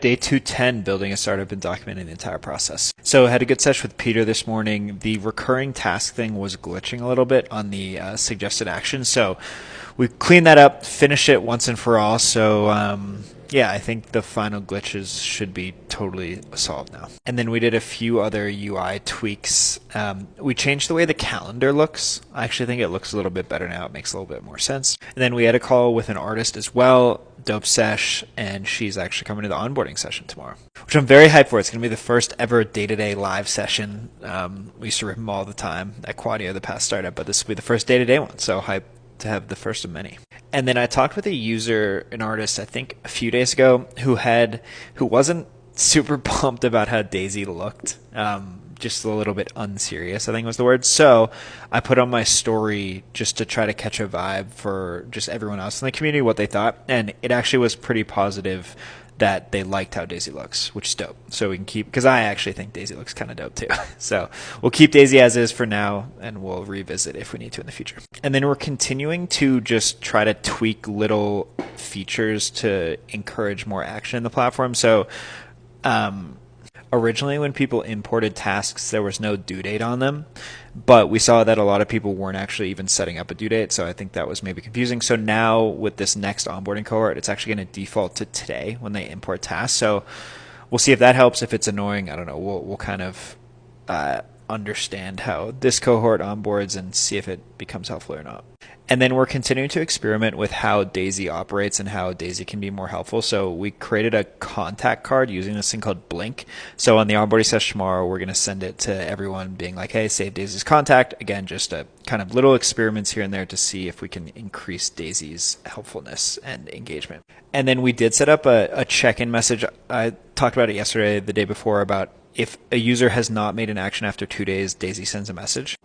Day 210, building a startup and documenting the entire process. So I had a good session with Peter this morning. The recurring task thing was glitching a little bit on the suggested action. So we cleaned that up, finished it once and for all. So yeah, I think the final glitches should be totally solved now. And then we did a few other UI tweaks. We changed the way the calendar looks. I actually think it looks a little bit better now. It makes a little bit more sense. And then we had a call with an artist as well, Dope Sesh, and she's actually coming to the onboarding session tomorrow, which I'm very hyped for. It's going to be the first ever day-to-day live session. We used to rip them all the time at Quadio, the past startup, but this will be the first day-to-day one, so hyped to have the first of many. And then I talked with a user, an artist, I think a few days ago, who wasn't super pumped about how Daisy looked. Just a little bit unserious, I think was the word. So I put on my story just to try to catch a vibe for just everyone else in the community, what they thought. And it actually was pretty positive that they liked how Daisy looks, which is dope. So we can keep, because I actually think Daisy looks kind of dope too. So we'll keep Daisy as is for now, and we'll revisit if we need to in the future. And then we're continuing to just try to tweak little features to encourage more action in the platform. So originally when people imported tasks, there was no due date on them, but we saw that a lot of people weren't actually even setting up a due date, so I think that was maybe confusing. So now with this next onboarding cohort, it's actually going to default to today when they import tasks. So we'll see if that helps. If it's annoying, I don't know. We'll kind of understand how this cohort onboards and see if it becomes helpful or not. And then we're continuing to experiment with how Daisy operates and how Daisy can be more helpful. So we created a contact card using this thing called Blink. So on the onboarding session tomorrow, we're going to send it to everyone being like, hey, save Daisy's contact. Again, just a kind of little experiments here and there to see if we can increase Daisy's helpfulness and engagement. And then we did set up a check-in message. I talked about it yesterday, the day before, about if a user has not made an action after 2 days, Daisy sends a message.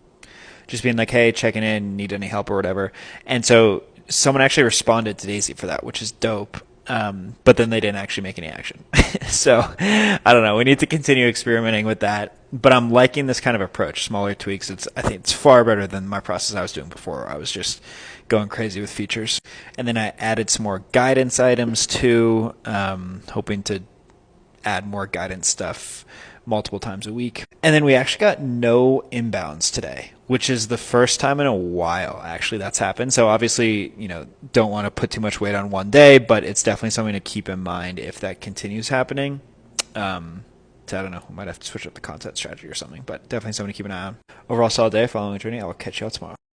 Just being like, hey, checking in, need any help or whatever. And so someone actually responded to Daisy for that, which is dope. But then they didn't actually make any action. So I don't know. We need to continue experimenting with that. But I'm liking this kind of approach, smaller tweaks. I think it's far better than my process I was doing before. I was just going crazy with features. And then I added some more guidance items too, hoping to add more guidance stuff multiple times a week. And then we actually got no inbounds today, which is the first time in a while actually that's happened. So obviously, don't want to put too much weight on one day, but it's definitely something to keep in mind if that continues happening. So I don't know, we might have to switch up the content strategy or something, but definitely something to keep an eye on. Overall solid day, following the journey. I will catch you all tomorrow.